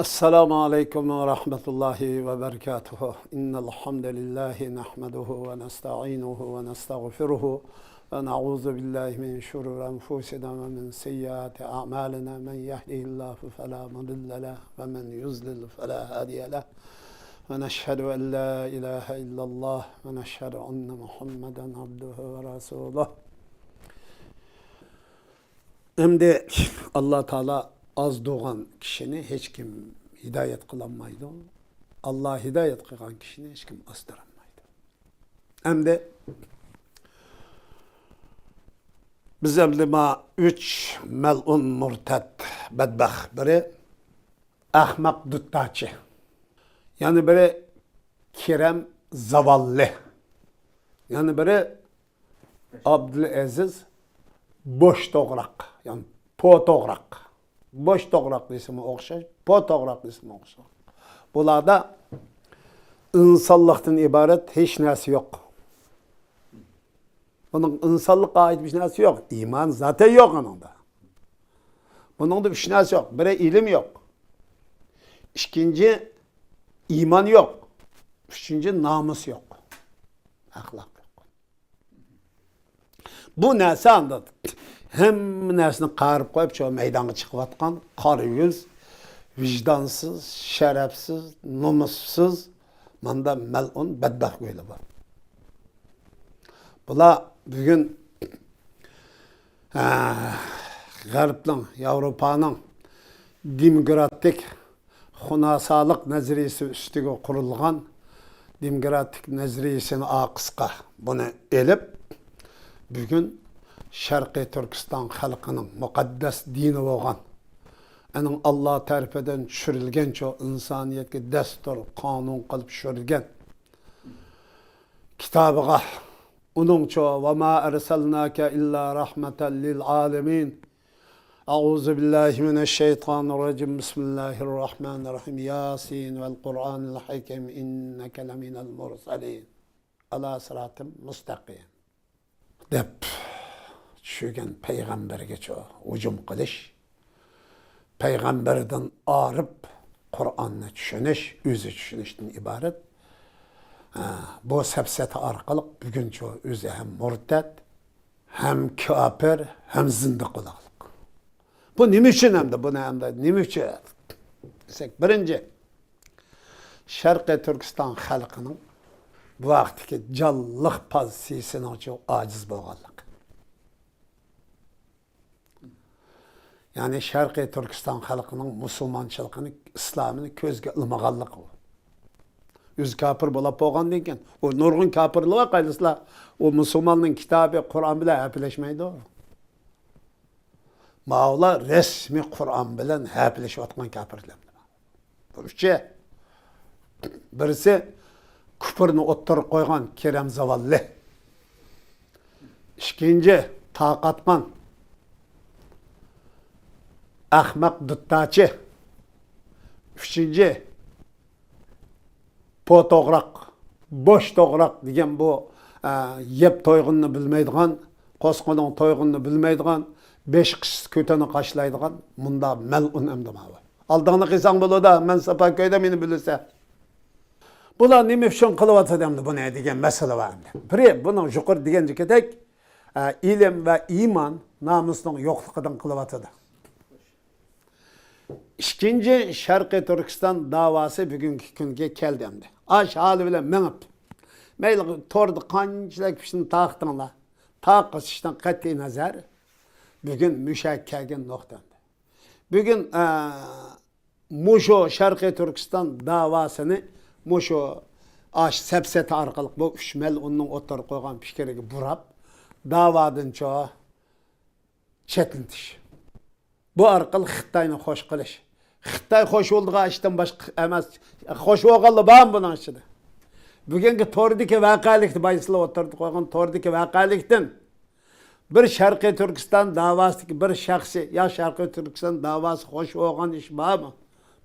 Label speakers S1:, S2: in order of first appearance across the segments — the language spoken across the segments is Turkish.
S1: السلام عليكم ورحمة الله وبركاته إن الحمد لله نحمده ونستعينه ونستغفره ونعوذ بالله من شرور أنفسنا ومن سيئات أعمالنا من يهده الله فلا مضل له ومن يضلل فلا هادي له ونشهد أن لا إله إلا الله ونشهد أن محمدا عبده ورسوله. Şimdi Allah Teala az doğan kişini hiç kim hidayet kılanmaydı. Allah hidayet kılan kişini hiç kim azdıranmaydı. Hem de bizim de ma 3 melun murted bedbaht biri ahmak duttaçı. Yani biri kirem zavallı. Yani biri Abdülaziz boş doğrak. Yani potograk. Boş doğraklı ismi okşar, potograklı ismi okşar. Bunlarda insanlıktan ibaret hiç nesi yok. Bunun insanlığa ait bir nesi yok. İman zaten yok onun da. Bunun da bir nesi yok. Biri ilim yok. İkinci iman yok. Üçüncü namus yok. Ahlak yok. Bu nesi anladık? Hem nersini qarib koyup çoğu meydana çıkıvatkan, qarı yüz, vicdansız, şerefsiz, numussuz, manda melun, bedbaht böyle var. Bula bugün G'arbning, Avrupa'nın demokratik xunasalık nazariyesi üstüge kurulgan demokratik nazariyesini aqısqa bunu elip bugün Şarkı Türkistan halkının mukaddes dini olan, onun Allah tarafından düşürülgen çoğu insaniyetke destur, kanun kılıp düşürülgen kitabıga, onun çoğu وَمَا أَرْسَلْنَاكَ إِلَّا رَحْمَةً لِلْعَالَمِينَ أعوذ بالله من الشيطان الرجيم بسم الله الرحمن الرحيم ياسين والقرآن الحكيم إنك لمن المرسلين على صراط مستقيم dep düşügen peygamberge çoğu ucum kılış, peygamberden arıp Kur'an'ı düşünüş, özü düşünüşten ibaret. Bu sepseti arkalık bugün çoğu özü hem murted, hem kafir, hem zındık olalım. Bu ne için hem de, bu ne için? Birinci, Şarkı Türkistan halkının bu vaktiki canlılık pozisyonu çok aciz boğallık. Yani Şarkı Türkistan halkının musulmançılığını, İslam'ını közge ılmağallık o. Yüz kapır bulup boğan deyken, o nurgun kapırlığa kaydısla o musulmanın kitabı, Kur'an bile hepileşmeydi o. Mağla resmi Kur'an bilen hepileşip atman kapırlığa. Bu üçü. Birisi küpürünü otturup koygan Kerem Zavallı. İkinci takatman. Ahmak duttaçı. Üçüncü potograk, boş doğrak degen bu yep toygununu bilmeydigan, koskonun toygununu bilmeydigan, 5 kişi köteni kaşlaydigan, munda melun emdima var. Aldığını kıysan bulu da, men Sapaköy'de beni bilirse. Bular neme üçün kılıp atadımdı bu ne degen mesele var. Biri bunun jukur degen ciketek ilim ve iman namusunun yokluğundan kılıp atadı. İkinci Şarkı Türkistan davası bugünkü günge keldi hem de. Aş hali bile menip. Meyli tordu kançılık kişinin tağıttığınla. Tağıtıştan katli nazar. Bugün müşakkelgen noktada. Bugün Muşo Şarkı Türkistan davasını Muşo aş sepseti arkalık bu üçmel onun otur koygan pişkeregi burap davadın çoğu çetintiş. Bu arkalı Xitay'ını hoş kılış. Xitay hoş olduğu açtan başka emez. Hoş oğalı bağım bunun içinde. Bugünkü tordaki vakalikti bayısıla oturdu koygan tordaki vakaliktin bir Şarkı Türkistan davası bir şahsi ya Şarkı Türkistan davası hoş oğan iş bağ mı?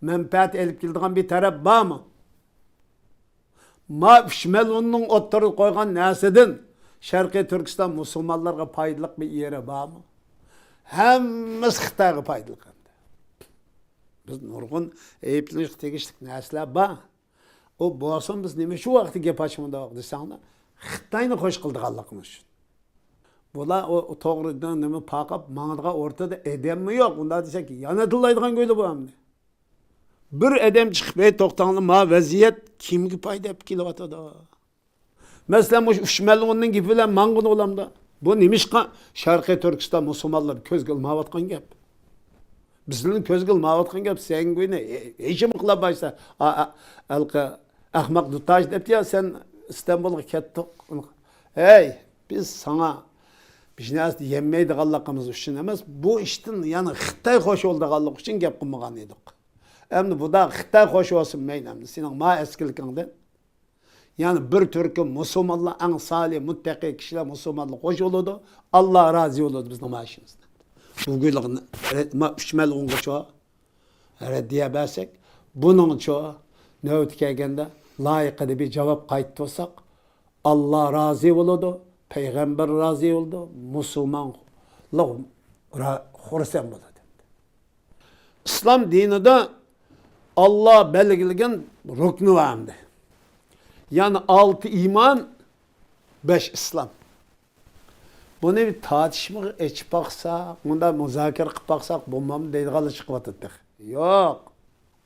S1: Menfaat elip kildiğin bir taraf bağ mı? Ma şmel onun oturdu koygan nesidin Şarkı Türkistan Müslümanlarga paydalık bir yere bağ mı? Hemmesi Xitayga paydalık. Biz nurgun eyiplik tegishlik narsalar bor. O bo'lsin biz nima shu vaqtda gap ochmoqda desanglar, Xitoyni xo'sh qildiganligimiz uchun. Bular o to'g'ridan nima paqab mang'irga o'rtada edammi yo'q. Unda desak, yana tillaydigan go'yli bo'lamdi. Bir edam chiqib, "Ey to'xtanglar, ma vaziyat kimga foyda kelyotadi?" Masalan, bu Ushmalonning gapi bilan mang'in olamda. Bu nimishqa Sharqiy Turkiston musulmonlar ko'zga ilmayotgan gap. Bizning ko'zga ilmayotgan gap sen go'yni hech kim qila bo'lsa, alqa ahmoq dutaj debdi ya sen İstanbul'a ketdik. Hey, biz sana biznesi yemeydiganligimiz üçün emas, bu iştin yani Xitoy xo'sh bo'lganlik uchun gap qilmagan edik. Endi bu da Xitoy xo'sh olsun meynamdi. Sening ma eskilikingdan. Yani bir Türk'ün musulmonlar en salih, muttaqi kişiler musulmonlar xo'sh bo'ladi. Allah razı bo'ladi bizning maşimizdan. Bu guyliqni Ushmal o'ng'icho raddiya bersak, buning cho navbat kelganda loyiqida bir javob qaytib olsak, Allah razı bo'ladi, payg'ambar razı bo'ldi, musulmonlar xursand bo'ladi. İslam dinida Allah belgilagan rukni vardı. Yani 6 iman, 5 İslam. Bunu bir tartışma içip baksak, bunda müzakere kılıp baksak, bulmam deydiğalı çıkıvatıddık. Yok.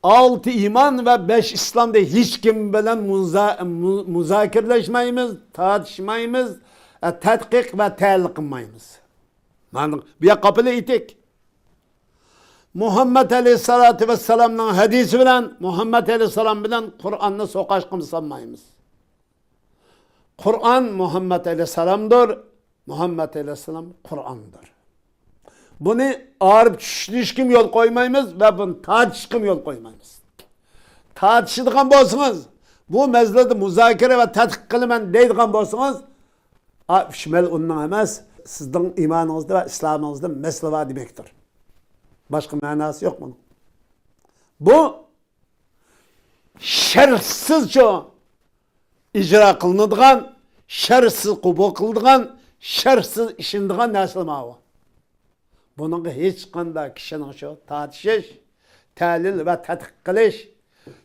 S1: 6 iman ve 5 İslam de hiç kim bilen müzakereleşmeyimiz, tartışmayımız, tedkik ve tehlik kılmayımız. Bir kapılı itik. Muhammed Aleyhisselatü Vesselam'ın hadisi bilen, Muhammed Aleyhisselam bilen Kur'an'ı sokaş kımsanmayımız. Kur'an Muhammed Aleyhisselam'dır. Muhammed Aleyhisselam Kur'an'dır. Bunu ağırıp düşüşkim yol koymayımız ve bunu tartışkım yol koymayımız. Tartışıdığın bolsunuz, bu mezlede müzakere ve tetkik kılmen deydiğin bolsunuz, şümel onun emez, sizden imanınızda ve İslam'ınızda mesele var demektir. Başka manası yok bunun. Bu şerhsizce icra kılınıdığın, şerhsiz kubul kılınıdığın, şerhsiz işindiğin nasıl mavi. Bunun hiç kanda kişinin şu tartışış, tahlil ve tetkik kılış,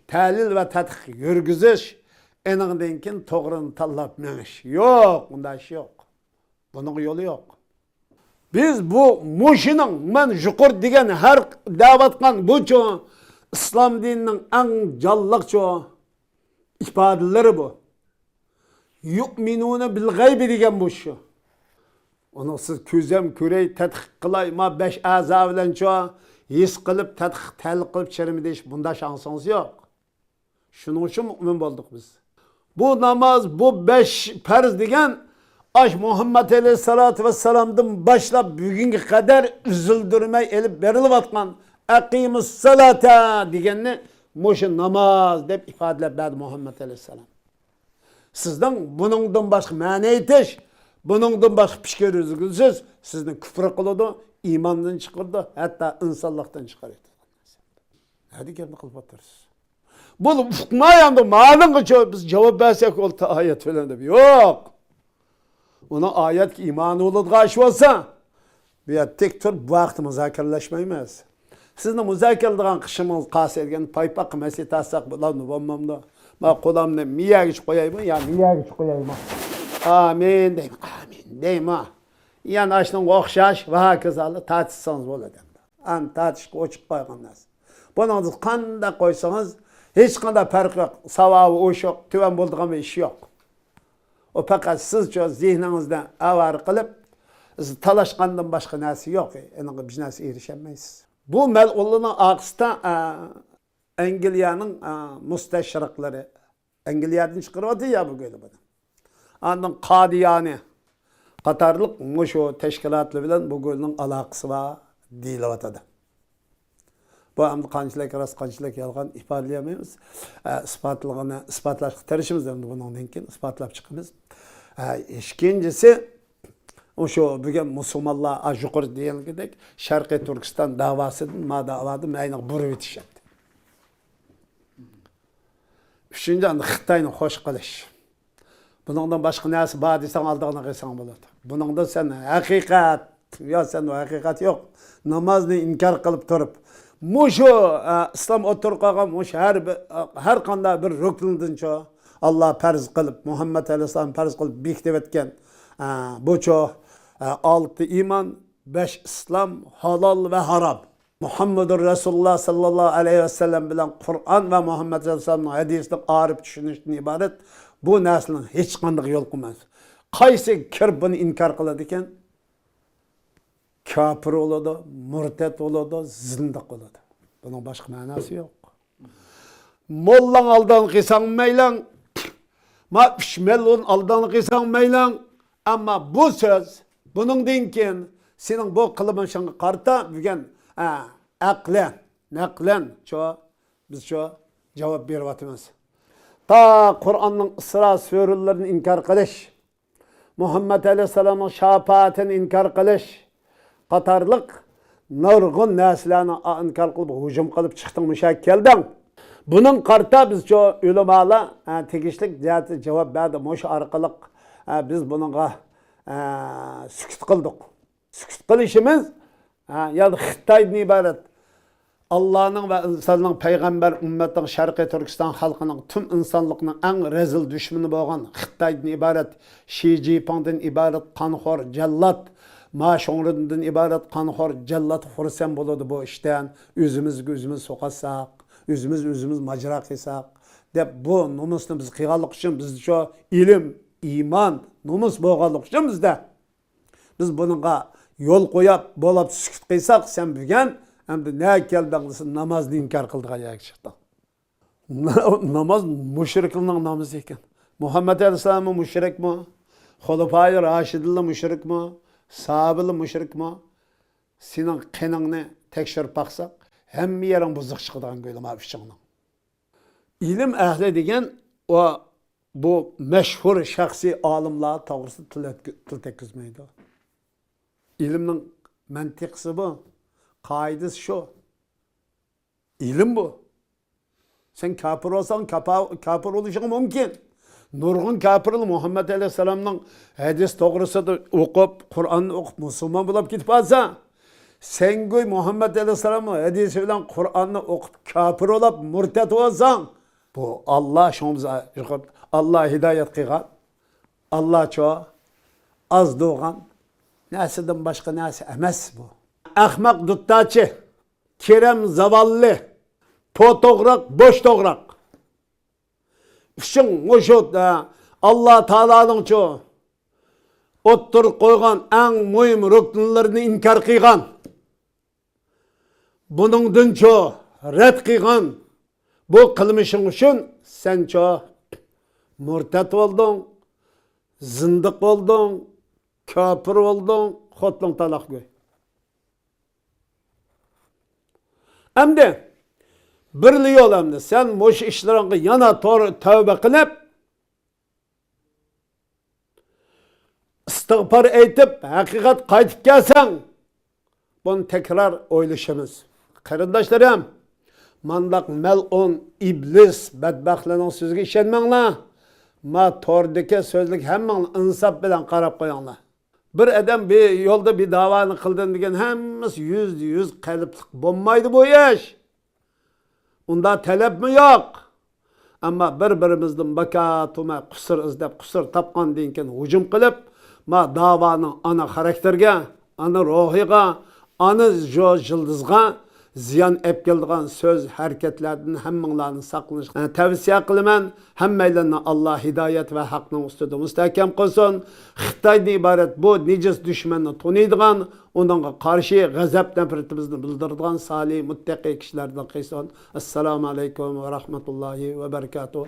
S1: tahlil ve tetkik yürgüzüş, eninden kin doğrunu tallap meniş. Yok, bunda iş yok. Bunun yolu yok. Biz bu muşinin, ben jukur degen her davatkan bu çoğu, İslam dininin en callık çoğu ifadeleri bu. Yu'minune bil gaybi degen bu şu. Onu siz küzem, kürey, tetkik kılay, ma 5 aza bilen çoğu, his kılıp, tetkik, telik kılıp çerimi deyiş, bunda şansınız yok. Şunun için mümin olduk biz. Bu namaz, bu 5 farz degen, Muhammed Aleyhisselatü Vesselam'dan başlap bugünkü kadar üzüldürmey elip berilip atkan akimus salata degenini muşu namaz dep ifadelep berdi Muhammed Aleyhisselam. Sizden bunundan başka mani etiş, bunundan başka pişker üzgünsüz sizni küfür kılıdı, imandan çıkırdı, hatta insanlıktan çıkardı. Hadi gelin kılıp atarız. Bu ufukmayandı malın biz cevap versek oldu ayet falan de. Yok. Ona ayet ki imanı olur karşı olsa bir tek tür bu vakti müzakereleşmeyimiz. Sizin müzakerelediğin kışımız kası edgen paypak mesih tasak bulanı olmamda. Ma kolamda miye güç koyayım ya miye güç koyayım. Amin deyim. Amin deyim ha. Yani açtın okşaş ve hakikaten tartışsanız olur dedim. An tartışık uçup koyganlar. Bunu kanda koysanız hiç kanda fark yok. Savabı uç yok. Tüven bulduğum bir iş yok. O fakat siz çok zihninizden avar kılıp talaşkandan başka nesi yok. Yani bir nesi erişemeyiz. Bu mel'ulunun aksında Engeliya'nın müsteşrikleri. Engeliya'dan çıkarıyordu ya bu böyle bana. Andan Kadiyani Katarlık muşu teşkilatlı bilen bu gölünün alakası var değil ortada. Bu hem kançılık rast kançılık yalgan ifadeleyemeyiz. Ispatlaşık terişimiz de bunun denkin ispatlap çıkımız. İkincisi şu bugün Müslümanlar ajukur diyen gidek Şarkı Türkistan davasının ma davadı meynek buru bitişetti. Üçüncü anda Xitay'ın hoş kılış. Bundan başka nesi var desen aldığına kıysan buladı. Bunun da sen hakikat, ya sen o hakikat yok. Namazını inkar kılıp durup, Muşu İslam oturup kalkan muş her kanda bir rüknüdün ço. Allah farz kılıp, Muhammed Aleyhisselam farz kılıp bekitip etken bu ço 6 iman, 5 İslam, halal ve haram. Muhammedur Resulullah sallallahu aleyhi ve sellem bilen Kur'an ve Muhammed Aleyhisselam'ın hadisini ağırıp düşünüşten ibaret bu neslin hiç kandık yol kılmaz. Kaysi kir bunu inkar kıladı iken kafir oladı, murtet oladı, zındık oladı. Bunun başka manası yok. Mollan aldan kıysan meylan, Mellon aldan kıysan meylan, ama bu söz, bunun dinken, senin bu kılımın karta, bugün aklen, naklen, biz cevap veriyoruz. Ta Kur'an'ın ısra sürelerini inkar kılış, Muhammed Aleyhisselam'ın şafaatini inkar kılış, Katarlık nurgun neslerini inkar kılıp, hücum kılıp çıktın müşakkelden. Bunun karta biz ulemalar tegişlik cevap verdi. Moş arkalık biz bununla sükut kıldık. Sükut kılışımız yani Xitay'dan ibaret. Allah'ın ve insanın peygamber ümmetin Şarkı Türkistan halkının tüm insanlıkның en rezil düşmanı boğan Xitay'dan ibaret, Xi Jinping'den ibaret kanxor cellat, Ma şoňrundan ibaret kanxor cellat hursen boladı bu işten. Özümüz sokasak, özümüz macera kıysak. Dep bu numusunu biz kıygalık için biz şu ilim, iman, numus boğalık için bizde. Biz bununla yol koyup, bolap sükut kıysak sen bügen, hem de ne keldiğinizi namazını inkar kıldık ayağa çıktı. Namaz müşrikliğinin namazı eken. Muhammed Aleyhisselam'ı müşrik mi? Hulefai Raşidillah müşrik mi? Sahabılı müşrik mi? Senin qenini tekşirip baksak, hem yerin buzluk çıkıdığın göylüm abi çıkının. İlim ehli degen o bu meşhur şahsi alimler tağırsı til tekizmeydi. İlimnin mentikisi bu. Kaidesi şu. İlim bu. Sen kafir olsan kafir oluşun mümkün. Nurgun kafirli Muhammed Aleyhisselam'ın hadis doğrusu da okup, Kur'an'ı okup, Müslüman bulup gidip alsa, sen göy Muhammed Aleyhisselam'ın hadisi bilen Kur'an'ı okup, kafir olup, murtet olsan, bu Allah şoğumuza yıkıp, Allah hidayet kıygan, Allah çoğu, az doğan, nesiden başka nesi emez bu. Ahmak duttaçı, kerem zavallı, potograk, boş tograk. Üçün oşut Allah Taala'nın çoğu otturup koygan en mühim rüknlerini inkar kıygan. Bunun dün çoğu red kıygan. Bu kılmışın üçün sen çoğu murtet oldun, zındık oldun, kafir oldun, xotlun talak göy. Hem de birli yol hem sen boş işlerini yana tövbe kılıp istiğfar eytip hakikat kaytıp gelsen bunu tekrar oylaşımız. Karındaşlarım, mandak melun, iblis, bedbahtlarının sözüge işenmenler. Ma tordaki sözlük hemen insaf bilen karab koyanlar. Bir adam bir yolda bir davanı kıldın degen hemmesi yüz kaliplik bulmaydı bu iş. Onda talep mi yok? Ama birbirimizden bakatuma kusur izlep, kusur tapkan deyinken hücum kılıp, ma davanın ana karakterge, ana ruhiga, ana yıldızga ziyan epkeldiğin söz, hareketlerden hemmenlerini saklanış. Tavsiye kılımen, hemmeylerine Allah hidayet ve hakkının üstüde müstehkem kılsın. Xitay'dan ibaret bu necis düşmanını tanıydıgan, ondan karşı gazap nefretimizni bildirdigan salih, muttaqi kişilerden kılsın. Esselamu aleyküm ve rahmetullahi ve berekatuhu.